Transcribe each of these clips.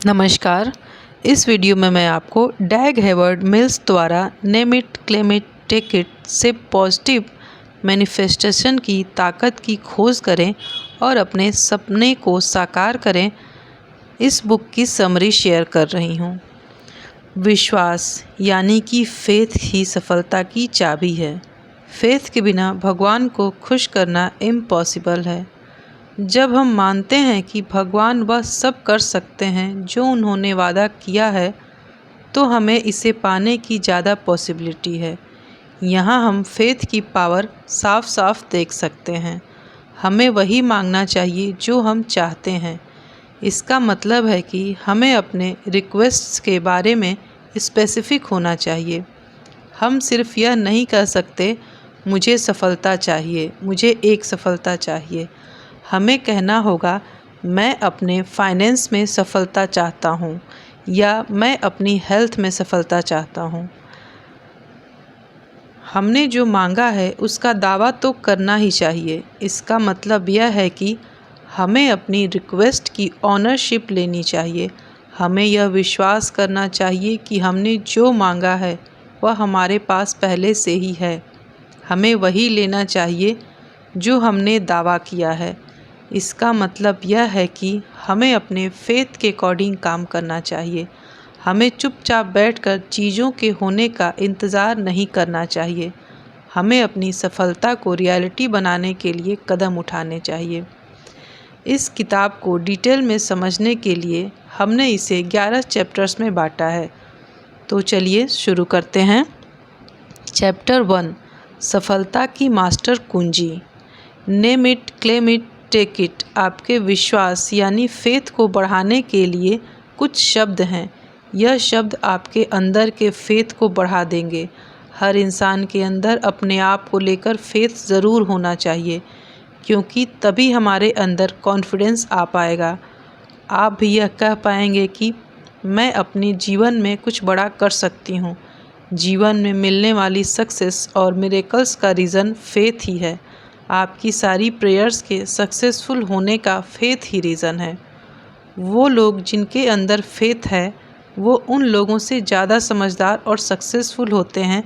नमस्कार। इस वीडियो में मैं आपको डैग हेवर्ड मिल्स द्वारा name it claim it take it say positive manifestation की ताकत की खोज करें और अपने सपने को साकार करें, इस बुक की समरी शेयर कर रही हूँ। विश्वास यानी कि फेथ ही सफलता की चाबी है। फेथ के बिना भगवान को खुश करना इम्पॉसिबल है। जब हम मानते हैं कि भगवान वह सब कर सकते हैं जो उन्होंने वादा किया है, तो हमें इसे पाने की ज़्यादा पॉसिबिलिटी है। यहाँ हम फेथ की पावर साफ साफ देख सकते हैं। हमें वही मांगना चाहिए जो हम चाहते हैं। इसका मतलब है कि हमें अपने रिक्वेस्ट्स के बारे में स्पेसिफिक होना चाहिए। हम सिर्फ यह नहीं कह सकते मुझे सफलता चाहिए, मुझे एक सफलता चाहिए। हमें कहना होगा मैं अपने फाइनेंस में सफलता चाहता हूँ या मैं अपनी हेल्थ में सफलता चाहता हूँ। हमने जो मांगा है उसका दावा तो करना ही चाहिए। इसका मतलब यह है कि हमें अपनी रिक्वेस्ट की ऑनरशिप लेनी चाहिए। हमें यह विश्वास करना चाहिए कि हमने जो मांगा है वह हमारे पास पहले से ही है। हमें वही लेना चाहिए जो हमने दावा किया है। इसका मतलब यह है कि हमें अपने फेथ के अकॉर्डिंग काम करना चाहिए। हमें चुपचाप बैठकर चीज़ों के होने का इंतज़ार नहीं करना चाहिए। हमें अपनी सफलता को रियलिटी बनाने के लिए कदम उठाने चाहिए। इस किताब को डिटेल में समझने के लिए हमने इसे 11 चैप्टर्स में बांटा है। तो चलिए शुरू करते हैं। चैप्टर 1, सफलता की मास्टर कुंजी। Name it claim it take it आपके विश्वास यानी फेथ को बढ़ाने के लिए कुछ शब्द हैं। यह शब्द आपके अंदर के फेथ को बढ़ा देंगे। हर इंसान के अंदर अपने आप को लेकर फेथ ज़रूर होना चाहिए, क्योंकि तभी हमारे अंदर कॉन्फिडेंस आ पाएगा। आप भी यह कह पाएंगे कि मैं अपने जीवन में कुछ बड़ा कर सकती हूँ। जीवन में मिलने वाली सक्सेस और मिरेकल्स का रीज़न फेथ ही है। आपकी सारी प्रेयर्स के सक्सेसफुल होने का फेथ ही रीज़न है। वो लोग जिनके अंदर फेथ है वो उन लोगों से ज़्यादा समझदार और सक्सेसफुल होते हैं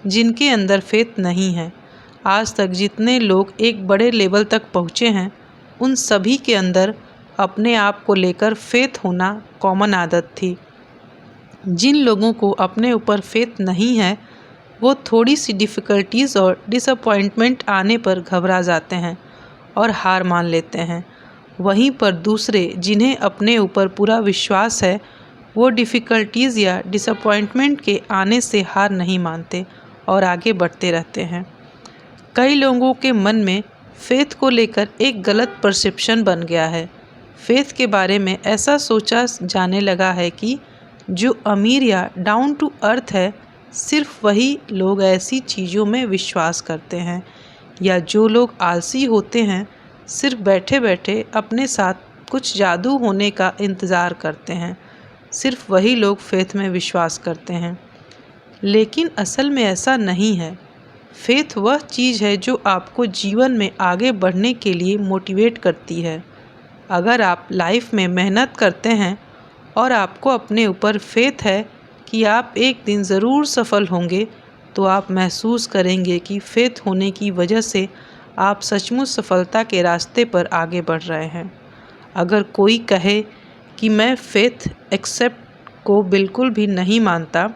जिनके अंदर फेथ नहीं है। आज तक जितने लोग एक बड़े लेवल तक पहुँचे हैं, उन सभी के अंदर अपने आप को लेकर फेथ होना कॉमन आदत थी। जिन लोगों को अपने ऊपर फेथ नहीं है वो थोड़ी सी डिफ़िकल्टीज़ और डिसअपॉइंटमेंट आने पर घबरा जाते हैं और हार मान लेते हैं। वहीं पर दूसरे जिन्हें अपने ऊपर पूरा विश्वास है वो डिफ़िकल्टीज़ या डिसअपॉइंटमेंट के आने से हार नहीं मानते और आगे बढ़ते रहते हैं। कई लोगों के मन में फेथ को लेकर एक गलत परसेप्शन बन गया है। फेथ के बारे में ऐसा सोचा जाने लगा है कि जो अमीर या डाउन टू अर्थ है सिर्फ वही लोग ऐसी चीज़ों में विश्वास करते हैं, या जो लोग आलसी होते हैं सिर्फ बैठे बैठे अपने साथ कुछ जादू होने का इंतज़ार करते हैं, सिर्फ वही लोग फेथ में विश्वास करते हैं। लेकिन असल में ऐसा नहीं है। फेथ वह चीज़ है जो आपको जीवन में आगे बढ़ने के लिए मोटिवेट करती है। अगर आप लाइफ में मेहनत करते हैं और आपको अपने ऊपर फेथ है कि आप एक दिन ज़रूर सफल होंगे, तो आप महसूस करेंगे कि फेथ होने की वजह से आप सचमुच सफलता के रास्ते पर आगे बढ़ रहे हैं। अगर कोई कहे कि मैं फेथ एक्सेप्ट को बिल्कुल भी नहीं मानता,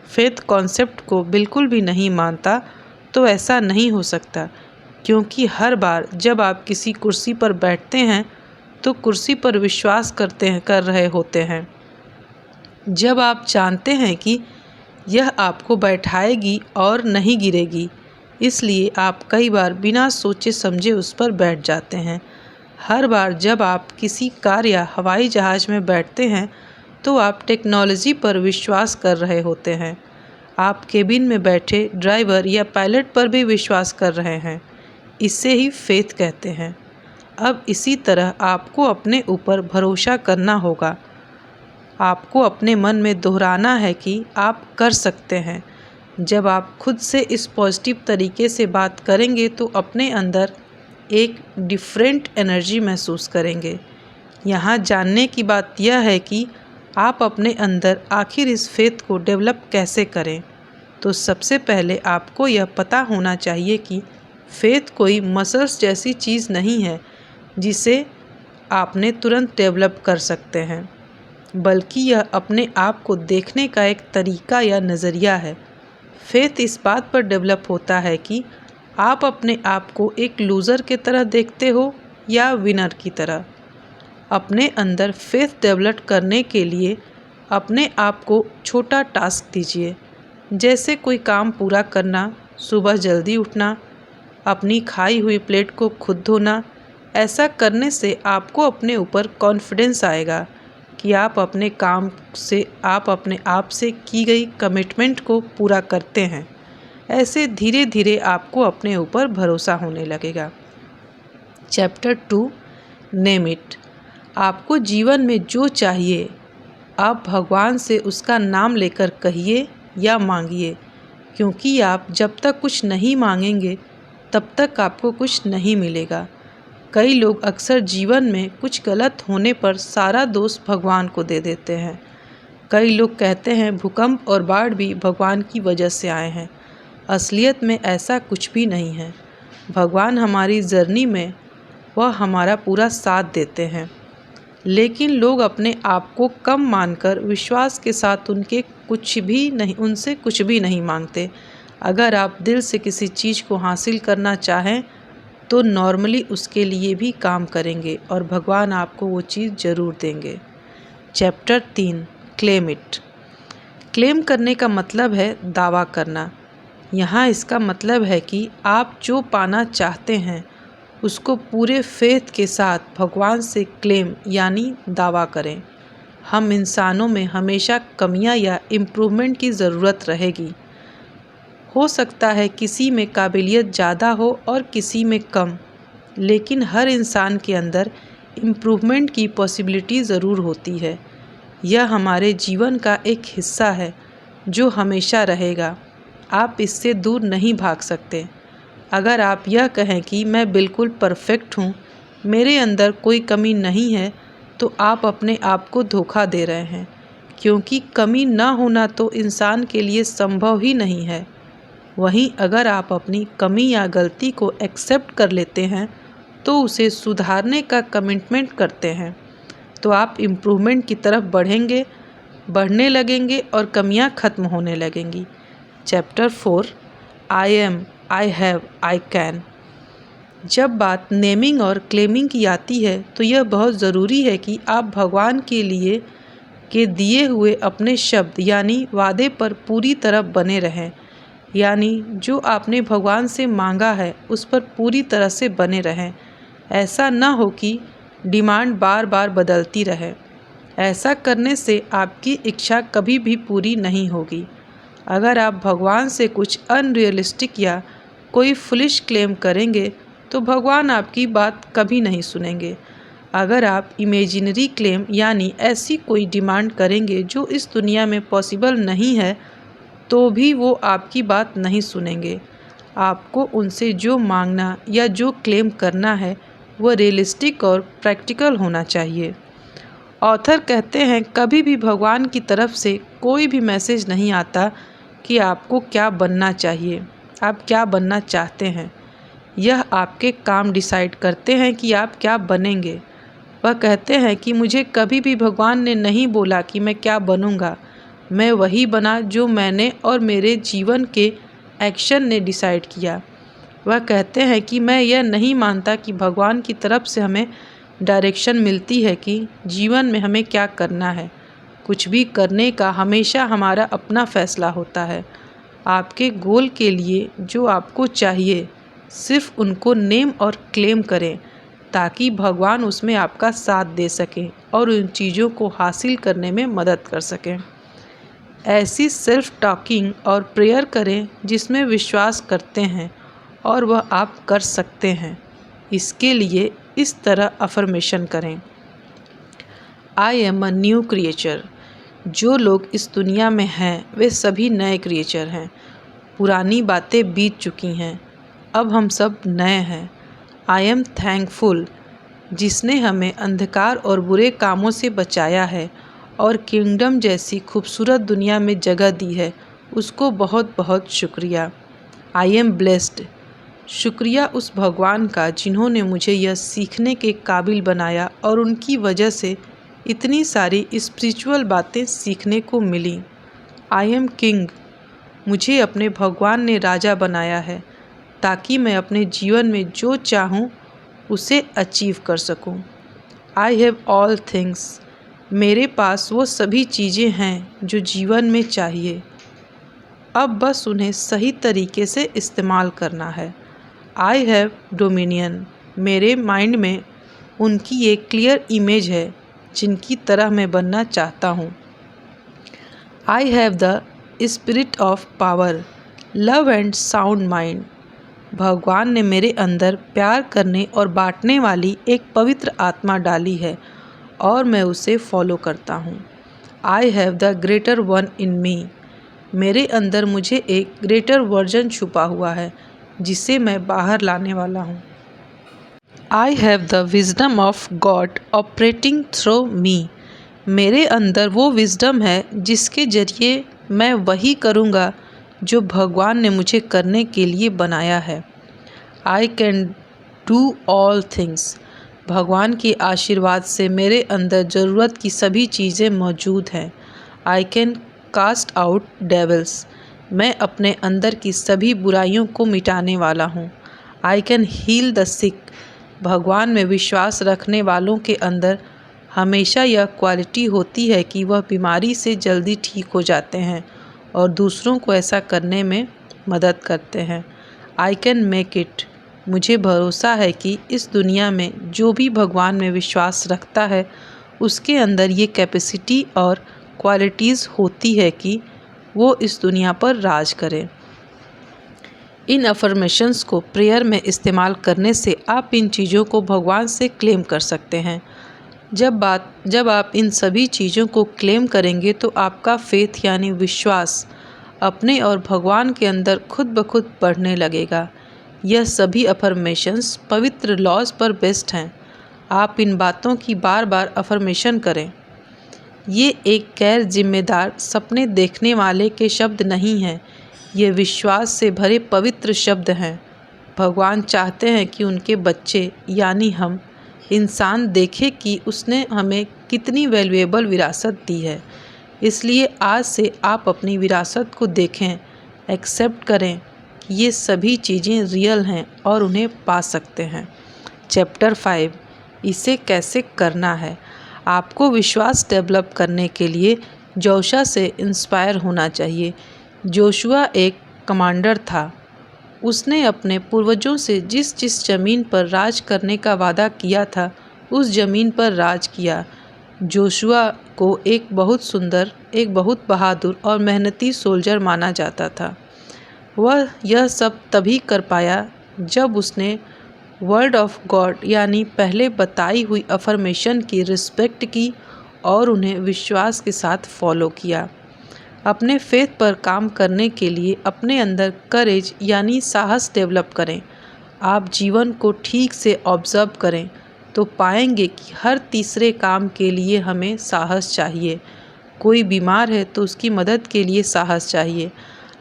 फेथ कॉन्सेप्ट को बिल्कुल भी नहीं मानता, तो ऐसा नहीं हो सकता, क्योंकि हर बार जब आप किसी कुर्सी पर बैठते हैं तो कुर्सी पर विश्वास कर रहे होते हैं। जब आप जानते हैं कि यह आपको बैठाएगी और नहीं गिरेगी, इसलिए आप कई बार बिना सोचे समझे उस पर बैठ जाते हैं। हर बार जब आप किसी कार या हवाई जहाज़ में बैठते हैं तो आप टेक्नोलॉजी पर विश्वास कर रहे होते हैं। आप केबिन में बैठे ड्राइवर या पायलट पर भी विश्वास कर रहे हैं। इसे ही फेथ कहते हैं। अब इसी तरह आपको अपने ऊपर भरोसा करना होगा। आपको अपने मन में दोहराना है कि आप कर सकते हैं। जब आप खुद से इस पॉजिटिव तरीके से बात करेंगे तो अपने अंदर एक डिफरेंट एनर्जी महसूस करेंगे। यहाँ जानने की बात यह है कि आप अपने अंदर आखिर इस फेथ को डेवलप कैसे करें? तो सबसे पहले आपको यह पता होना चाहिए कि फेथ कोई मसल्स जैसी चीज़ नहीं है जिसे आपने तुरंत डेवलप कर सकते हैं, बल्कि यह अपने आप को देखने का एक तरीका या नज़रिया है। फेथ इस बात पर डेवलप होता है कि आप अपने आप को एक लूज़र की तरह देखते हो या विनर की तरह। अपने अंदर फेथ डेवलप करने के लिए अपने आप को छोटा टास्क दीजिए, जैसे कोई काम पूरा करना, सुबह जल्दी उठना, अपनी खाई हुई प्लेट को खुद धोना। ऐसा करने से आपको अपने ऊपर कॉन्फिडेंस आएगा कि आप अपने काम से, आप अपने आप से की गई कमिटमेंट को पूरा करते हैं। ऐसे धीरे धीरे आपको अपने ऊपर भरोसा होने लगेगा। Chapter 2, name it. आपको जीवन में जो चाहिए आप भगवान से उसका नाम लेकर कहिए या मांगिए, क्योंकि आप जब तक कुछ नहीं मांगेंगे तब तक आपको कुछ नहीं मिलेगा। कई लोग अक्सर जीवन में कुछ गलत होने पर सारा दोष भगवान को दे देते हैं। कई लोग कहते हैं भूकंप और बाढ़ भी भगवान की वजह से आए हैं। असलियत में ऐसा कुछ भी नहीं है। भगवान हमारी जर्नी में वह हमारा पूरा साथ देते हैं, लेकिन लोग अपने आप को कम मानकर विश्वास के साथ उनसे कुछ भी नहीं मांगते। अगर आप दिल से किसी चीज़ को हासिल करना चाहें तो नॉर्मली उसके लिए भी काम करेंगे और भगवान आपको वो चीज़ ज़रूर देंगे। Chapter 3, claim it. क्लेम करने का मतलब है दावा करना। यहाँ इसका मतलब है कि आप जो पाना चाहते हैं उसको पूरे फेथ के साथ भगवान से क्लेम यानी दावा करें। हम इंसानों में हमेशा कमियां या इम्प्रूवमेंट की ज़रूरत रहेगी। हो सकता है किसी में काबिलियत ज़्यादा हो और किसी में कम, लेकिन हर इंसान के अंदर इम्प्रूवमेंट की पॉसिबिलिटी ज़रूर होती है। यह हमारे जीवन का एक हिस्सा है जो हमेशा रहेगा। आप इससे दूर नहीं भाग सकते। अगर आप यह कहें कि मैं बिल्कुल परफेक्ट हूँ, मेरे अंदर कोई कमी नहीं है, तो आप अपने आप को धोखा दे रहे हैं, क्योंकि कमी न होना तो इंसान के लिए संभव ही नहीं है। वहीं अगर आप अपनी कमी या गलती को एक्सेप्ट कर लेते हैं तो उसे सुधारने का कमिटमेंट करते हैं, तो आप इम्प्रूवमेंट की तरफ बढ़ने लगेंगे और कमियां खत्म होने लगेंगी। Chapter 4, I am, I have, I can. जब बात नेमिंग और क्लेमिंग की आती है तो यह बहुत ज़रूरी है कि आप भगवान के दिए हुए अपने शब्द यानी वादे पर पूरी तरह बने रहें। यानी जो आपने भगवान से मांगा है उस पर पूरी तरह से बने रहें। ऐसा न हो कि डिमांड बार बार बदलती रहे। ऐसा करने से आपकी इच्छा कभी भी पूरी नहीं होगी। अगर आप भगवान से कुछ अनरियलिस्टिक या कोई फुलिश क्लेम करेंगे तो भगवान आपकी बात कभी नहीं सुनेंगे। अगर आप इमेजिनरी क्लेम यानी ऐसी कोई डिमांड करेंगे जो इस दुनिया में पॉसिबल नहीं है, तो भी वो आपकी बात नहीं सुनेंगे। आपको उनसे जो मांगना या जो क्लेम करना है वो रियलिस्टिक और प्रैक्टिकल होना चाहिए। ऑथर कहते हैं कभी भी भगवान की तरफ से कोई भी मैसेज नहीं आता कि आपको क्या बनना चाहिए, आप क्या बनना चाहते हैं। यह आपके काम डिसाइड करते हैं कि आप क्या बनेंगे। वह कहते हैं कि मुझे कभी भी भगवान ने नहीं बोला कि मैं क्या बनूंगा, मैं वही बना जो मैंने और मेरे जीवन के एक्शन ने डिसाइड किया। वह कहते हैं कि मैं यह नहीं मानता कि भगवान की तरफ से हमें डायरेक्शन मिलती है कि जीवन में हमें क्या करना है। कुछ भी करने का हमेशा हमारा अपना फैसला होता है। आपके गोल के लिए जो आपको चाहिए सिर्फ उनको नेम और क्लेम करें, ताकि भगवान उसमें आपका साथ दे सकें और उन चीज़ों को हासिल करने में मदद कर सकें। ऐसी सेल्फ टॉकिंग और प्रेयर करें जिसमें विश्वास करते हैं और वह आप कर सकते हैं। इसके लिए इस तरह अफर्मेशन करें, I am a new creature. जो लोग इस दुनिया में हैं वे सभी नए क्रिएचर हैं। पुरानी बातें बीत चुकी हैं, अब हम सब नए हैं। आई एम थैंकफुल जिसने हमें अंधकार और बुरे कामों से बचाया है और किंगडम जैसी खूबसूरत दुनिया में जगह दी है, उसको बहुत बहुत शुक्रिया। I am blessed. शुक्रिया उस भगवान का जिन्होंने मुझे यह सीखने के काबिल बनाया और उनकी वजह से इतनी सारी स्पिरिचुअल बातें सीखने को मिली। I am king. मुझे अपने भगवान ने राजा बनाया है ताकि मैं अपने जीवन में जो चाहूँ उसे अचीव कर सकूँ। I have all things. मेरे पास वो सभी चीज़ें हैं जो जीवन में चाहिए, अब बस उन्हें सही तरीके से इस्तेमाल करना है। I have dominion. मेरे माइंड में उनकी एक क्लियर इमेज है जिनकी तरह मैं बनना चाहता हूँ। I have the spirit of power, love and sound mind. भगवान ने मेरे अंदर प्यार करने और बांटने वाली एक पवित्र आत्मा डाली है और मैं उसे फॉलो करता हूँ। I have the greater one in me. मेरे अंदर मुझे एक ग्रेटर वर्जन छुपा हुआ है जिसे मैं बाहर लाने वाला हूँ। I have the wisdom of God operating through me. मेरे अंदर वो विजडम है जिसके जरिए मैं वही करूँगा जो भगवान ने मुझे करने के लिए बनाया है। I can do all things. भगवान के आशीर्वाद से मेरे अंदर ज़रूरत की सभी चीज़ें मौजूद हैं। I can cast out devils. मैं अपने अंदर की सभी बुराइयों को मिटाने वाला हूँ। आई कैन हील द सिक। भगवान में विश्वास रखने वालों के अंदर हमेशा यह क्वालिटी होती है कि वह बीमारी से जल्दी ठीक हो जाते हैं और दूसरों को ऐसा करने में मदद करते हैं। I can make it. मुझे भरोसा है कि इस दुनिया में जो भी भगवान में विश्वास रखता है उसके अंदर ये कैपेसिटी और क्वालिटीज़ होती है कि वो इस दुनिया पर राज करे। इन अफर्मेशंस को प्रेयर में इस्तेमाल करने से आप इन चीज़ों को भगवान से क्लेम कर सकते हैं। जब आप इन सभी चीज़ों को क्लेम करेंगे तो आपका फेथ यानी विश्वास अपने और भगवान के अंदर खुद ब खुद बढ़ने लगेगा। यह सभी अफर्मेशंस पवित्र लॉज पर बेस्ड हैं। आप इन बातों की बार बार अफर्मेशन करें। ये एक गैर जिम्मेदार सपने देखने वाले के शब्द नहीं हैं, ये विश्वास से भरे पवित्र शब्द हैं। भगवान चाहते हैं कि उनके बच्चे यानी हम इंसान देखें कि उसने हमें कितनी वैल्यूएबल विरासत दी है। इसलिए आज से आप अपनी विरासत को देखें, एक्सेप्ट करें कि ये सभी चीज़ें रियल हैं और उन्हें पा सकते हैं। चैप्टर 5, इसे कैसे करना है। आपको विश्वास डेवलप करने के लिए जोशुआ से इंस्पायर होना चाहिए। जोशुआ एक कमांडर था। उसने अपने पूर्वजों से जिस जिस ज़मीन पर राज करने का वादा किया था उस ज़मीन पर राज किया। जोशुआ को एक बहुत सुंदर, एक बहुत बहादुर और मेहनती सोल्जर माना जाता था। वह यह सब तभी कर पाया जब उसने वर्ड ऑफ गॉड यानी पहले बताई हुई अफर्मेशन की रिस्पेक्ट की और उन्हें विश्वास के साथ फॉलो किया। अपने फेथ पर काम करने के लिए अपने अंदर करेज यानी साहस डेवलप करें। आप जीवन को ठीक से ऑब्जर्व करें तो पाएंगे कि हर तीसरे काम के लिए हमें साहस चाहिए। कोई बीमार है तो उसकी मदद के लिए साहस चाहिए।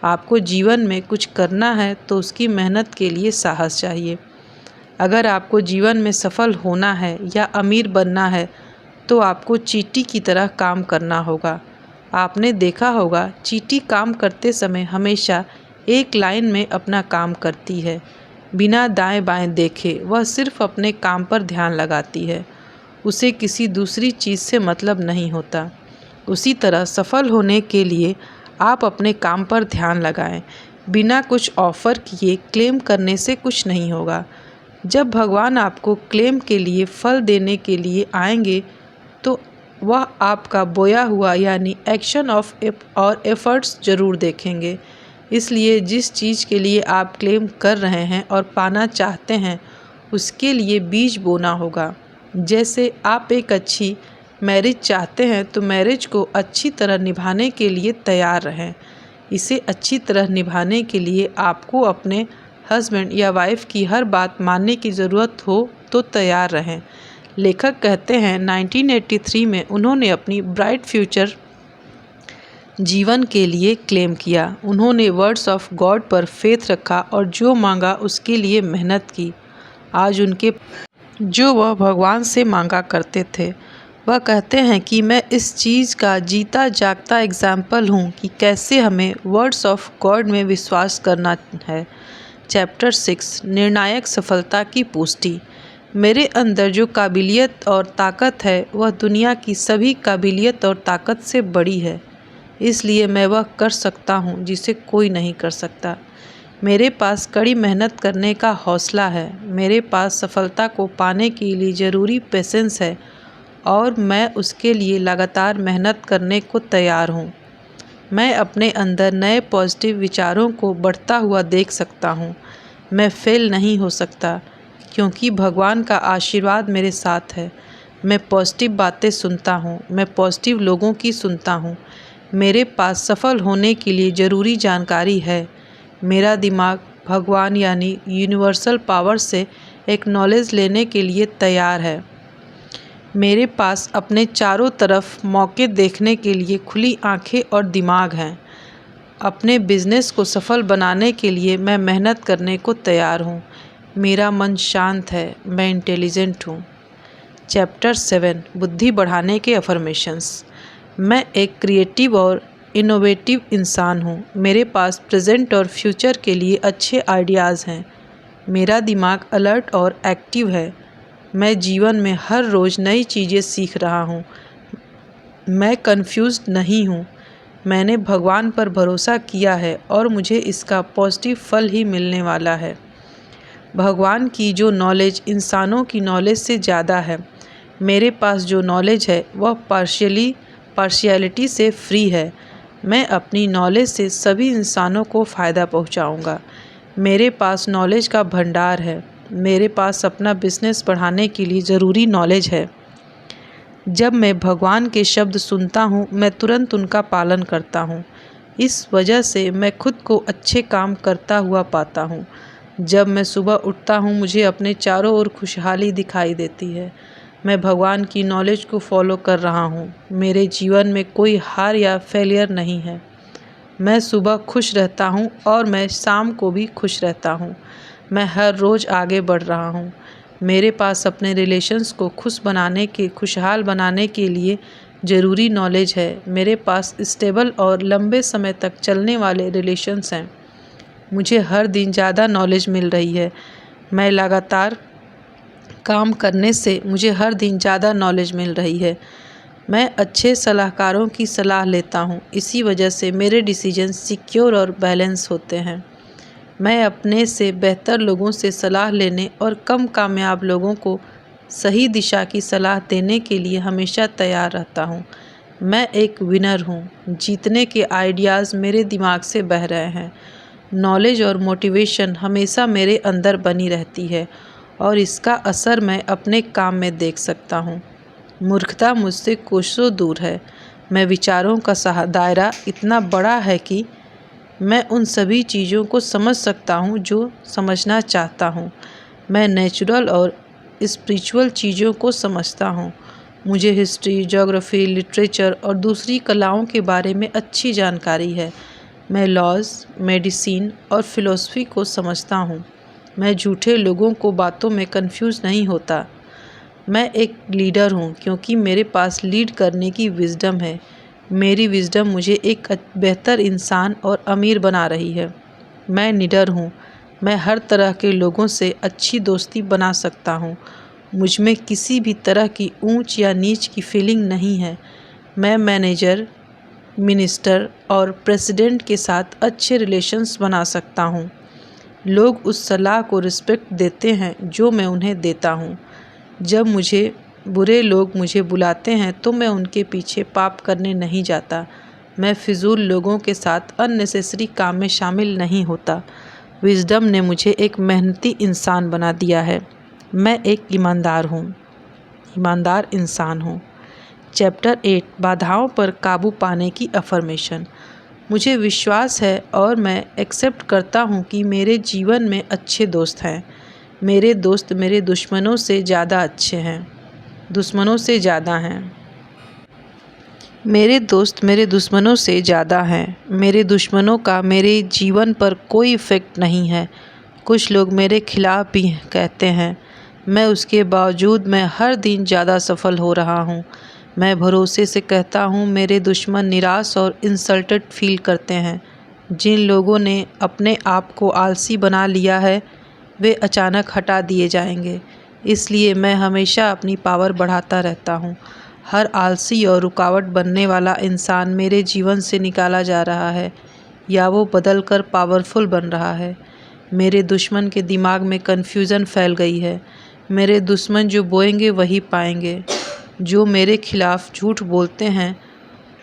आपको जीवन में कुछ करना है तो उसकी मेहनत के लिए साहस चाहिए। अगर आपको जीवन में सफल होना है या अमीर बनना है तो आपको चींटी की तरह काम करना होगा। आपने देखा होगा चींटी काम करते समय हमेशा एक लाइन में अपना काम करती है, बिना दाएं बाएं देखे। वह सिर्फ अपने काम पर ध्यान लगाती है, उसे किसी दूसरी चीज़ से मतलब नहीं होता। उसी तरह सफल होने के लिए आप अपने काम पर ध्यान लगाएं। बिना कुछ ऑफ़र किए क्लेम करने से कुछ नहीं होगा। जब भगवान आपको क्लेम के लिए फल देने के लिए आएंगे तो वह आपका बोया हुआ यानी एक्शन ऑफ और एफर्ट्स ज़रूर देखेंगे। इसलिए जिस चीज़ के लिए आप क्लेम कर रहे हैं और पाना चाहते हैं उसके लिए बीज बोना होगा। जैसे आप एक अच्छी मैरिज चाहते हैं तो मैरिज को अच्छी तरह निभाने के लिए तैयार रहें। इसे अच्छी तरह निभाने के लिए आपको अपने हस्बैंड या वाइफ की हर बात मानने की ज़रूरत हो तो तैयार रहें। लेखक कहते हैं 1983 में उन्होंने अपनी ब्राइट फ्यूचर जीवन के लिए क्लेम किया। उन्होंने वर्ड्स ऑफ गॉड पर फेथ रखा और जो मांगा उसके लिए मेहनत की। आज उनके जो वह भगवान से मांगा करते थे, वह कहते हैं कि मैं इस चीज़ का जीता जागता एग्जाम्पल हूँ कि कैसे हमें वर्ड्स ऑफ गॉड में विश्वास करना है। चैप्टर 6 निर्णायक सफलता की पुष्टि। मेरे अंदर जो काबिलियत और ताकत है वह दुनिया की सभी काबिलियत और ताकत से बड़ी है, इसलिए मैं वह कर सकता हूँ जिसे कोई नहीं कर सकता। मेरे पास कड़ी मेहनत करने का हौसला है, मेरे पास सफलता को पाने के लिए ज़रूरी पेशेंस है और मैं उसके लिए लगातार मेहनत करने को तैयार हूँ। मैं अपने अंदर नए पॉजिटिव विचारों को बढ़ता हुआ देख सकता हूँ। मैं फेल नहीं हो सकता क्योंकि भगवान का आशीर्वाद मेरे साथ है। मैं पॉजिटिव बातें सुनता हूँ, मैं पॉजिटिव लोगों की सुनता हूँ। मेरे पास सफल होने के लिए ज़रूरी जानकारी है। मेरा दिमाग भगवान यानी यूनिवर्सल पावर से एक नॉलेज लेने के लिए तैयार है। मेरे पास अपने चारों तरफ मौके देखने के लिए खुली आंखें और दिमाग हैं। अपने बिजनेस को सफल बनाने के लिए मैं मेहनत करने को तैयार हूँ। मेरा मन शांत है, मैं इंटेलिजेंट हूँ। चैप्टर 7 बुद्धि बढ़ाने के अफर्मेशंस। मैं एक क्रिएटिव और इनोवेटिव इंसान हूँ। मेरे पास प्रेजेंट और फ्यूचर के लिए अच्छे आइडियाज़ हैं। मेरा दिमाग अलर्ट और एक्टिव है। मैं जीवन में हर रोज़ नई चीज़ें सीख रहा हूँ। मैं कंफ्यूज्ड नहीं हूँ। मैंने भगवान पर भरोसा किया है और मुझे इसका पॉजिटिव फल ही मिलने वाला है। भगवान की जो नॉलेज इंसानों की नॉलेज से ज़्यादा है। मेरे पास जो नॉलेज है वह पार्शियलिटी से फ्री है। मैं अपनी नॉलेज से सभी इंसानों को फ़ायदा पहुंचाऊंगा। मेरे पास नॉलेज का भंडार है। मेरे पास अपना बिजनेस बढ़ाने के लिए ज़रूरी नॉलेज है। जब मैं भगवान के शब्द सुनता हूँ, मैं तुरंत उनका पालन करता हूँ। इस वजह से मैं खुद को अच्छे काम करता हुआ पाता हूँ। जब मैं सुबह उठता हूँ, मुझे अपने चारों ओर खुशहाली दिखाई देती है। मैं भगवान की नॉलेज को फॉलो कर रहा हूँ। मेरे जीवन में कोई हार या फेलियर नहीं है। मैं सुबह खुश रहता हूँ और मैं शाम को भी खुश रहता हूँ। मैं हर रोज़ आगे बढ़ रहा हूँ। मेरे पास अपने रिलेशंस को खुशहाल बनाने के लिए ज़रूरी नॉलेज है। मेरे पास स्टेबल और लंबे समय तक चलने वाले रिलेशंस हैं। मुझे हर दिन ज़्यादा नॉलेज मिल रही है। मैं लगातार काम करने से मुझे हर दिन ज़्यादा नॉलेज मिल रही है। मैं अच्छे सलाहकारों की सलाह लेता हूँ। इसी वजह से मेरे डिसीजन सिक्योर और बैलेंस होते हैं। मैं अपने से बेहतर लोगों से सलाह लेने और कम कामयाब लोगों को सही दिशा की सलाह देने के लिए हमेशा तैयार रहता हूँ। मैं एक विनर हूँ। जीतने के आइडियाज़ मेरे दिमाग से बह रहे हैं। नॉलेज और मोटिवेशन हमेशा मेरे अंदर बनी रहती है और इसका असर मैं अपने काम में देख सकता हूँ। मूर्खता मुझसे कोसों दूर है। मैं विचारों का दायरा इतना बड़ा है कि मैं उन सभी चीज़ों को समझ सकता हूँ जो समझना चाहता हूँ। मैं नेचुरल और स्पिरिचुअल चीज़ों को समझता हूँ। मुझे हिस्ट्री, ज्योग्राफी, लिटरेचर और दूसरी कलाओं के बारे में अच्छी जानकारी है। मैं लॉज, मेडिसिन और फिलॉसफी को समझता हूँ। मैं झूठे लोगों को बातों में कंफ्यूज नहीं होता। मैं एक लीडर हूँ क्योंकि मेरे पास लीड करने की विजडम है। मेरी विजडम मुझे एक बेहतर इंसान और अमीर बना रही है। मैं निडर हूँ। मैं हर तरह के लोगों से अच्छी दोस्ती बना सकता हूँ। मुझ में किसी भी तरह की ऊंच या नीच की फीलिंग नहीं है। मैं मैनेजर, मिनिस्टर और प्रेसिडेंट के साथ अच्छे रिलेशंस बना सकता हूँ। लोग उस सलाह को रिस्पेक्ट देते हैं जो मैं उन्हें देता हूँ। जब बुरे लोग मुझे बुलाते हैं तो मैं उनके पीछे पाप करने नहीं जाता। मैं फिजूल लोगों के साथ अननेसेसरी काम में शामिल नहीं होता। विजडम ने मुझे एक मेहनती इंसान बना दिया है। मैं एक ईमानदार इंसान हूँ। चैप्टर 8 बाधाओं पर काबू पाने की अफर्मेशन। मुझे विश्वास है और मैं एक्सेप्ट करता हूँ कि मेरे जीवन में अच्छे दोस्त हैं। मेरे दोस्त मेरे दुश्मनों से ज़्यादा अच्छे हैं। दुश्मनों से ज़्यादा हैं। मेरे दोस्त मेरे दुश्मनों से ज़्यादा हैं। मेरे दुश्मनों का मेरे जीवन पर कोई इफ़ेक्ट नहीं है। कुछ लोग मेरे खिलाफ भी कहते हैं, मैं उसके बावजूद मैं हर दिन ज़्यादा सफल हो रहा हूँ। मैं भरोसे से कहता हूँ, मेरे दुश्मन निराश और इंसल्टेड फील करते हैं। जिन लोगों ने अपने आप को आलसी बना लिया है, वे अचानक हटा दिए जाएंगे। इसलिए मैं हमेशा अपनी पावर बढ़ाता रहता हूँ। हर आलसी और रुकावट बनने वाला इंसान मेरे जीवन से निकाला जा रहा है या वो बदल कर पावरफुल बन रहा है। मेरे दुश्मन के दिमाग में कन्फ्यूज़न फैल गई है। मेरे दुश्मन जो बोएंगे वही पाएंगे। जो मेरे खिलाफ झूठ बोलते हैं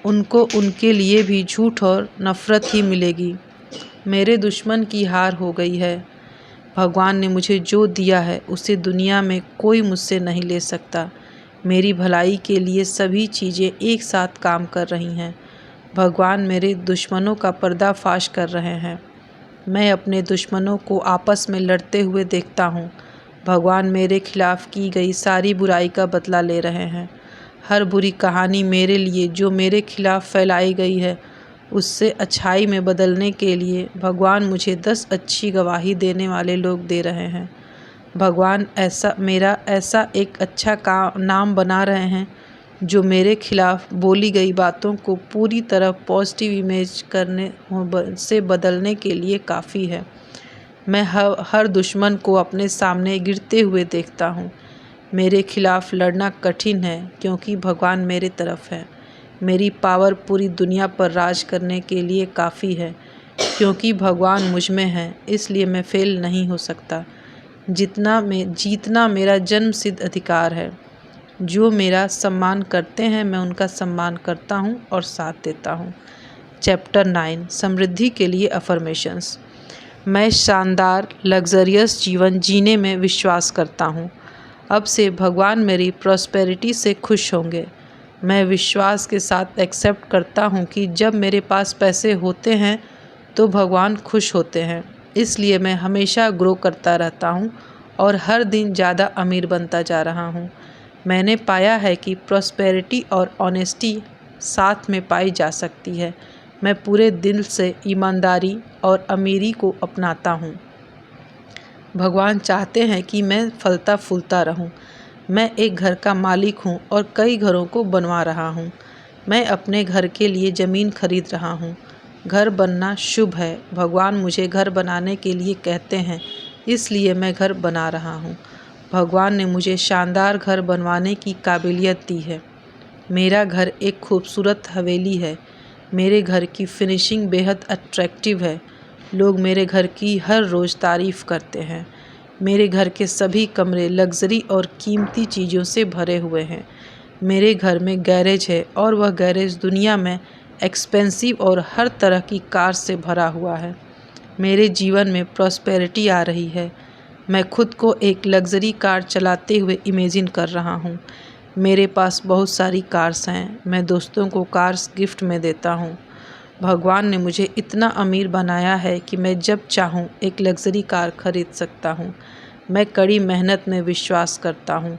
उनको उनके लिए भी झूठ और नफ़रत ही मिलेगी। मेरे दुश्मन की हार हो गई है। भगवान ने मुझे जो दिया है उसे दुनिया में कोई मुझसे नहीं ले सकता। मेरी भलाई के लिए सभी चीज़ें एक साथ काम कर रही हैं। भगवान मेरे दुश्मनों का पर्दाफाश कर रहे हैं। मैं अपने दुश्मनों को आपस में लड़ते हुए देखता हूँ। भगवान मेरे खिलाफ की गई सारी बुराई का बदला ले रहे हैं। हर बुरी कहानी मेरे लिए जो मेरे खिलाफ फैलाई गई है उससे अच्छाई में बदलने के लिए भगवान मुझे 10 अच्छी गवाही देने वाले लोग दे रहे हैं। भगवान मेरा ऐसा एक अच्छा नाम बना रहे हैं जो मेरे खिलाफ बोली गई बातों को पूरी तरह पॉजिटिव इमेज करने से बदलने के लिए काफ़ी है। मैं हर दुश्मन को अपने सामने गिरते हुए देखता हूँ। मेरे खिलाफ लड़ना कठिन है क्योंकि भगवान मेरे तरफ है। मेरी पावर पूरी दुनिया पर राज करने के लिए काफ़ी है। क्योंकि भगवान मुझ में है इसलिए मैं फेल नहीं हो सकता। जीतना मेरा जन्मसिद्ध अधिकार है। जो मेरा सम्मान करते हैं मैं उनका सम्मान करता हूँ और साथ देता हूँ। चैप्टर 9 समृद्धि के लिए अफर्मेशंस। मैं शानदार लग्जरियस जीवन जीने में विश्वास करता हूँ। अब से भगवान मेरी प्रॉस्पेरिटी से खुश होंगे। मैं विश्वास के साथ एक्सेप्ट करता हूँ कि जब मेरे पास पैसे होते हैं तो भगवान खुश होते हैं। इसलिए मैं हमेशा ग्रो करता रहता हूँ और हर दिन ज़्यादा अमीर बनता जा रहा हूँ। मैंने पाया है कि प्रॉस्पेरिटी और ऑनेस्टी साथ में पाई जा सकती है। मैं पूरे दिल से ईमानदारी और अमीरी को अपनाता हूँ। भगवान चाहते हैं कि मैं फलता फूलता रहूं। मैं एक घर का मालिक हूं और कई घरों को बनवा रहा हूं। मैं अपने घर के लिए ज़मीन खरीद रहा हूं। घर बनना शुभ है। भगवान मुझे घर बनाने के लिए कहते हैं, इसलिए मैं घर बना रहा हूं। भगवान ने मुझे शानदार घर बनवाने की काबिलियत दी है। मेरा घर एक खूबसूरत हवेली है। मेरे घर की फिनिशिंग बेहद अट्रैक्टिव है। लोग मेरे घर की हर रोज़ तारीफ़ करते हैं। मेरे घर के सभी कमरे लग्जरी और कीमती चीज़ों से भरे हुए हैं। मेरे घर में गैरेज है और वह गैरेज दुनिया में एक्सपेंसिव और हर तरह की कार से भरा हुआ है। मेरे जीवन में प्रॉस्पेरिटी आ रही है। मैं खुद को एक लग्जरी कार चलाते हुए इमेजिन कर रहा हूँ। मेरे पास बहुत सारी कार्स हैं। मैं दोस्तों को कार्स गिफ्ट में देता हूँ। भगवान ने मुझे इतना अमीर बनाया है कि मैं जब चाहूँ एक लग्जरी कार खरीद सकता हूँ। मैं कड़ी मेहनत में विश्वास करता हूँ।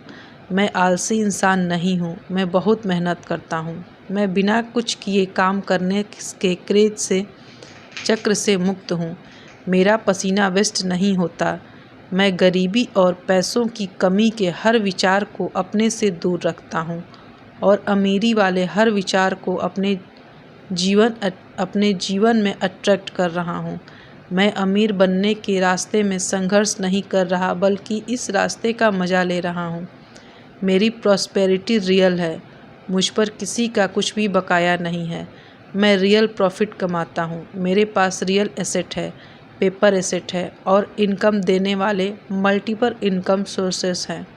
मैं आलसी इंसान नहीं हूँ। मैं बहुत मेहनत करता हूँ। मैं बिना कुछ किए काम करने के क्रेज से चक्र से मुक्त हूँ। मेरा पसीना वेस्ट नहीं होता। मैं गरीबी और पैसों की कमी के हर विचार को अपने से दूर रखता हूँ और अमीरी वाले हर विचार को अपने जीवन में अट्रैक्ट कर रहा हूँ। मैं अमीर बनने के रास्ते में संघर्ष नहीं कर रहा बल्कि इस रास्ते का मज़ा ले रहा हूँ। मेरी प्रॉस्पेरिटी रियल है। मुझ पर किसी का कुछ भी बकाया नहीं है। मैं रियल प्रॉफिट कमाता हूँ। मेरे पास रियल एसेट है, पेपर एसेट है और इनकम देने वाले मल्टीपल इनकम सोर्सेस हैं।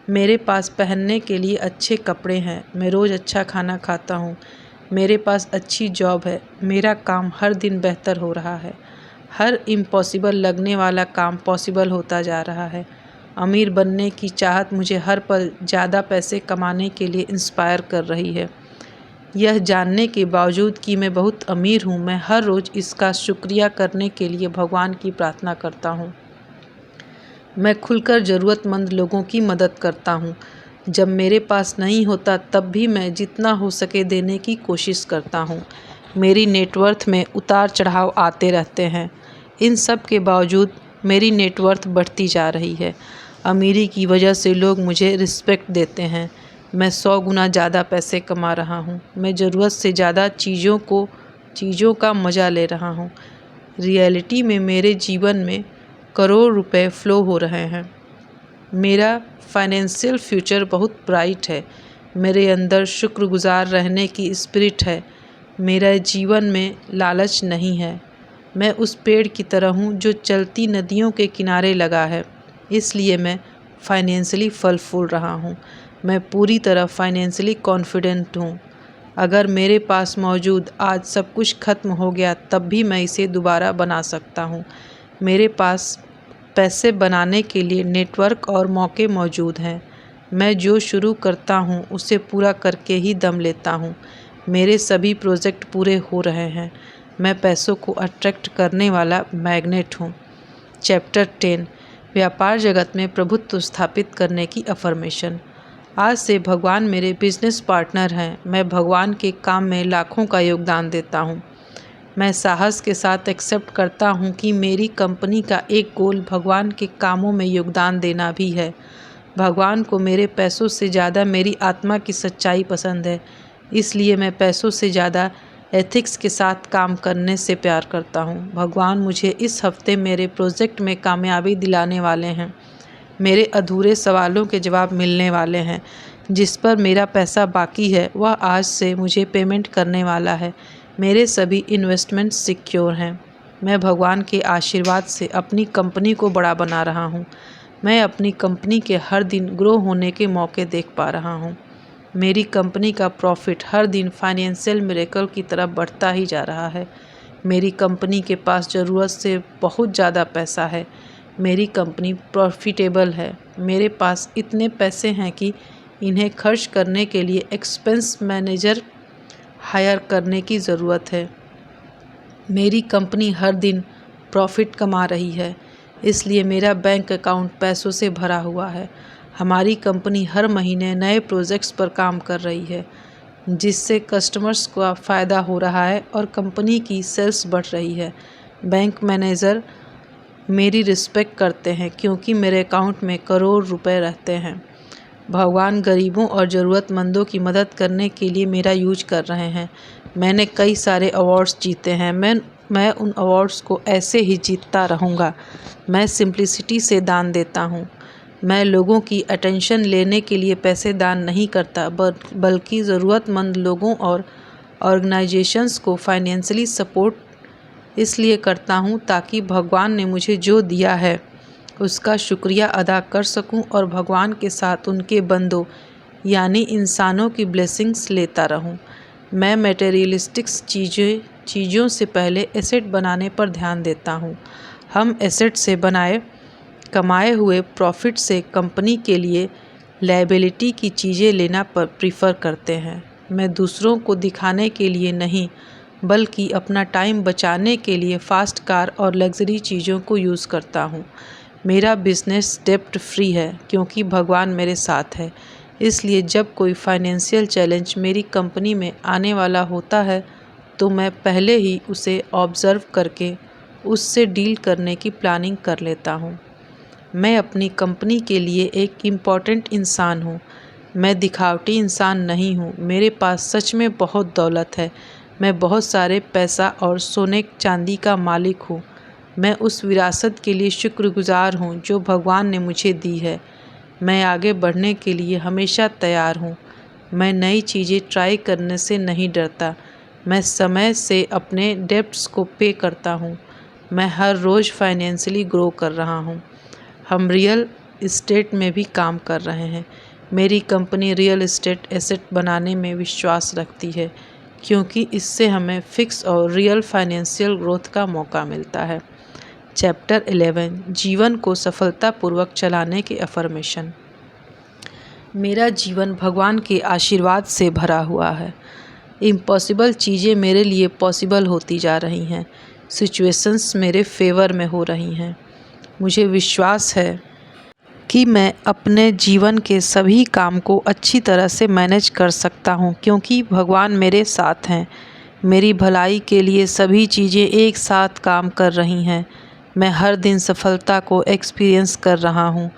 मेरे पास पहनने के लिए अच्छे कपड़े हैं। मैं रोज़ अच्छा खाना खाता हूँ। मेरे पास अच्छी जॉब है। मेरा काम हर दिन बेहतर हो रहा है। हर इम्पॉसिबल लगने वाला काम पॉसिबल होता जा रहा है। अमीर बनने की चाहत मुझे हर पल ज़्यादा पैसे कमाने के लिए इंस्पायर कर रही है। यह जानने के बावजूद कि मैं बहुत अमीर हूँ, मैं हर रोज़ इसका शुक्रिया करने के लिए भगवान की प्रार्थना करता हूँ। मैं खुलकर ज़रूरतमंद लोगों की मदद करता हूँ। जब मेरे पास नहीं होता तब भी मैं जितना हो सके देने की कोशिश करता हूँ। मेरी नेटवर्थ में उतार चढ़ाव आते रहते हैं। इन सब के बावजूद मेरी नेटवर्थ बढ़ती जा रही है। अमीरी की वजह से लोग मुझे रिस्पेक्ट देते हैं। मैं 100 गुना ज़्यादा पैसे कमा रहा हूँ। मैं ज़रूरत से ज़्यादा चीज़ों का मज़ा ले रहा हूँ। रियलिटी में मेरे जीवन में करोड़ रुपए फ्लो हो रहे हैं। मेरा फाइनेंशियल फ्यूचर बहुत ब्राइट है। मेरे अंदर शुक्रगुजार रहने की स्पिरिट है। मेरा जीवन में लालच नहीं है। मैं उस पेड़ की तरह हूँ जो चलती नदियों के किनारे लगा है, इसलिए मैं फाइनेंशियली फल फूल रहा हूँ। मैं पूरी तरह फाइनेंशियली कॉन्फिडेंट हूँ। अगर मेरे पास मौजूद आज सब कुछ खत्म हो गया तब भी मैं इसे दोबारा बना सकता हूँ। मेरे पास पैसे बनाने के लिए नेटवर्क और मौके मौजूद हैं। मैं जो शुरू करता हूँ उसे पूरा करके ही दम लेता हूँ। मेरे सभी प्रोजेक्ट पूरे हो रहे हैं। मैं पैसों को अट्रैक्ट करने वाला मैग्नेट हूँ। चैप्टर 10 व्यापार जगत में प्रभुत्व स्थापित करने की अफर्मेशन। आज से भगवान मेरे बिजनेस पार्टनर हैं। मैं भगवान के काम में लाखों का योगदान देता हूँ। मैं साहस के साथ एक्सेप्ट करता हूँ कि मेरी कंपनी का एक गोल भगवान के कामों में योगदान देना भी है। भगवान को मेरे पैसों से ज़्यादा मेरी आत्मा की सच्चाई पसंद है, इसलिए मैं पैसों से ज़्यादा एथिक्स के साथ काम करने से प्यार करता हूँ। भगवान मुझे इस हफ्ते मेरे प्रोजेक्ट में कामयाबी दिलाने वाले हैं। मेरे अधूरे सवालों के जवाब मिलने वाले हैं। जिस पर मेरा पैसा बाकी है वह आज से मुझे पेमेंट करने वाला है। मेरे सभी इन्वेस्टमेंट सिक्योर हैं। मैं भगवान के आशीर्वाद से अपनी कंपनी को बड़ा बना रहा हूँ। मैं अपनी कंपनी के हर दिन ग्रो होने के मौके देख पा रहा हूँ। मेरी कंपनी का प्रॉफिट हर दिन फाइनेंशियल मिरेकल की तरफ बढ़ता ही जा रहा है। मेरी कंपनी के पास ज़रूरत से बहुत ज़्यादा पैसा है। मेरी कंपनी प्रॉफिटेबल है। मेरे पास इतने पैसे हैं कि इन्हें खर्च करने के लिए एक्सपेंस मैनेजर हायर करने की ज़रूरत है। मेरी कंपनी हर दिन प्रॉफिट कमा रही है, इसलिए मेरा बैंक अकाउंट पैसों से भरा हुआ है। हमारी कंपनी हर महीने नए प्रोजेक्ट्स पर काम कर रही है, जिससे कस्टमर्स का फ़ायदा हो रहा है और कंपनी की सेल्स बढ़ रही है। बैंक मैनेजर मेरी रिस्पेक्ट करते हैं क्योंकि मेरे अकाउंट में करोड़ रुपए रहते हैं। भगवान गरीबों और ज़रूरतमंदों की मदद करने के लिए मेरा यूज कर रहे हैं। मैंने कई सारे अवार्ड्स जीते हैं। मैं उन अवार्ड्स को ऐसे ही जीतता रहूँगा। मैं सिंप्लिसिटी से दान देता हूँ। मैं लोगों की अटेंशन लेने के लिए पैसे दान नहीं करता, बल्कि ज़रूरतमंद लोगों और ऑर्गेनाइजेशंस को फाइनेंशियली सपोर्ट इसलिए करता हूँ ताकि भगवान ने मुझे जो दिया है उसका शुक्रिया अदा कर सकूं और भगवान के साथ उनके बंदों यानी इंसानों की ब्लेसिंग्स लेता रहूं। मैं मटेरियलिस्टिक चीज़ों से पहले एसेट बनाने पर ध्यान देता हूं। हम एसेट से कमाए हुए प्रॉफिट से कंपनी के लिए लायबिलिटी की चीज़ें लेना प्रीफर करते हैं। मैं दूसरों को दिखाने के लिए नहीं, बल्कि अपना टाइम बचाने के लिए फास्ट कार और लग्जरी चीज़ों को यूज़ करता हूँ। मेरा बिजनेस डेब्ट फ्री है क्योंकि भगवान मेरे साथ है। इसलिए जब कोई फाइनेंशियल चैलेंज मेरी कंपनी में आने वाला होता है तो मैं पहले ही उसे ऑब्ज़र्व करके उससे डील करने की प्लानिंग कर लेता हूँ। मैं अपनी कंपनी के लिए एक इम्पॉर्टेंट इंसान हूँ। मैं दिखावटी इंसान नहीं हूँ। मेरे पास सच में बहुत दौलत है। मैं बहुत सारे पैसा और सोने चांदी का मालिक हूँ। मैं उस विरासत के लिए शुक्रगुजार हूँ जो भगवान ने मुझे दी है। मैं आगे बढ़ने के लिए हमेशा तैयार हूँ। मैं नई चीज़ें ट्राई करने से नहीं डरता। मैं समय से अपने डेब्ट्स को पे करता हूँ। मैं हर रोज़ फाइनेंशियली ग्रो कर रहा हूँ। हम रियल इस्टेट में भी काम कर रहे हैं। मेरी कंपनी रियल इस्टेट एसेट बनाने में विश्वास रखती है क्योंकि इससे हमें फिक्स और रियल फाइनेंशियल ग्रोथ का मौका मिलता है। चैप्टर 11 जीवन को सफलतापूर्वक चलाने के अफर्मेशन। मेरा जीवन भगवान के आशीर्वाद से भरा हुआ है। इम्पॉसिबल चीज़ें मेरे लिए पॉसिबल होती जा रही हैं। सिचुएशंस मेरे फेवर में हो रही हैं। मुझे विश्वास है कि मैं अपने जीवन के सभी काम को अच्छी तरह से मैनेज कर सकता हूँ, क्योंकि भगवान मेरे साथ हैं। मेरी भलाई के लिए सभी चीज़ें एक साथ काम कर रही हैं। मैं हर दिन सफलता को एक्सपीरियंस कर रहा हूँ।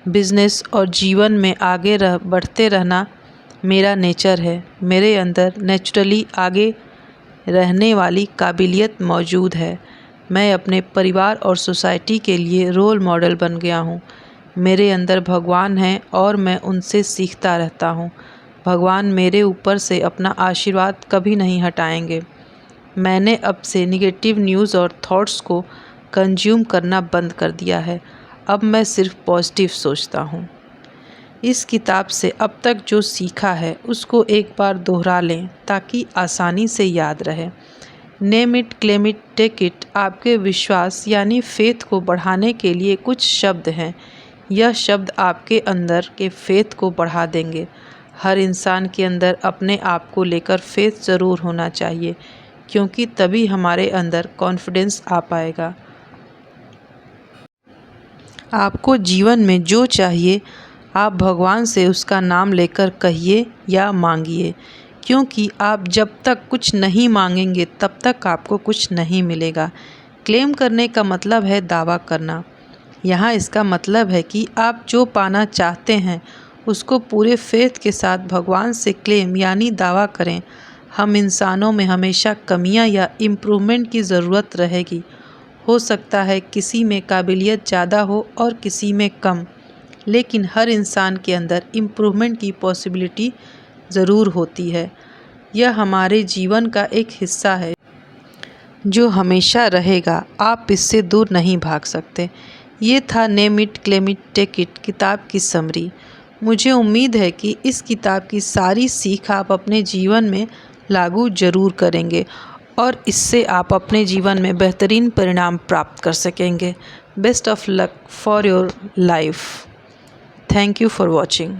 बिजनेस और जीवन में आगे बढ़ते रहना मेरा नेचर है। मेरे अंदर नेचुरली आगे रहने वाली काबिलियत मौजूद है। मैं अपने परिवार और सोसाइटी के लिए रोल मॉडल बन गया हूँ। मेरे अंदर भगवान हैं और मैं उनसे सीखता रहता हूँ। भगवान मेरे ऊपर से अपना आशीर्वाद कभी नहीं हटाएंगे। मैंने अब से निगेटिव न्यूज़ और थॉट्स को कंज्यूम करना बंद कर दिया है। अब मैं सिर्फ पॉजिटिव सोचता हूँ। इस किताब से अब तक जो सीखा है उसको एक बार दोहरा लें ताकि आसानी से याद रहे। Name it, claim it, take it आपके विश्वास यानी फेथ को बढ़ाने के लिए कुछ शब्द हैं। यह शब्द आपके अंदर के फेथ को बढ़ा देंगे। हर इंसान के अंदर अपने आप को लेकर फेथ ज़रूर होना चाहिए, क्योंकि तभी हमारे अंदर कॉन्फिडेंस आ पाएगा। आपको जीवन में जो चाहिए आप भगवान से उसका नाम लेकर कहिए या मांगिए, क्योंकि आप जब तक कुछ नहीं मांगेंगे तब तक आपको कुछ नहीं मिलेगा। क्लेम करने का मतलब है दावा करना। यहाँ इसका मतलब है कि आप जो पाना चाहते हैं उसको पूरे फेथ के साथ भगवान से क्लेम यानी दावा करें। हम इंसानों में हमेशा कमियाँ या इम्प्रूवमेंट की ज़रूरत रहेगी। हो सकता है किसी में काबिलियत ज़्यादा हो और किसी में कम, लेकिन हर इंसान के अंदर इम्प्रूवमेंट की पॉसिबिलिटी ज़रूर होती है। यह हमारे जीवन का एक हिस्सा है जो हमेशा रहेगा। आप इससे दूर नहीं भाग सकते। ये था name it, claim it, take it किताब की समरी। मुझे उम्मीद है कि इस किताब की सारी सीख आप अपने जीवन में लागू ज़रूर करेंगे और इससे आप अपने जीवन में बेहतरीन परिणाम प्राप्त कर सकेंगे। Best of luck for your life. Thank you for watching.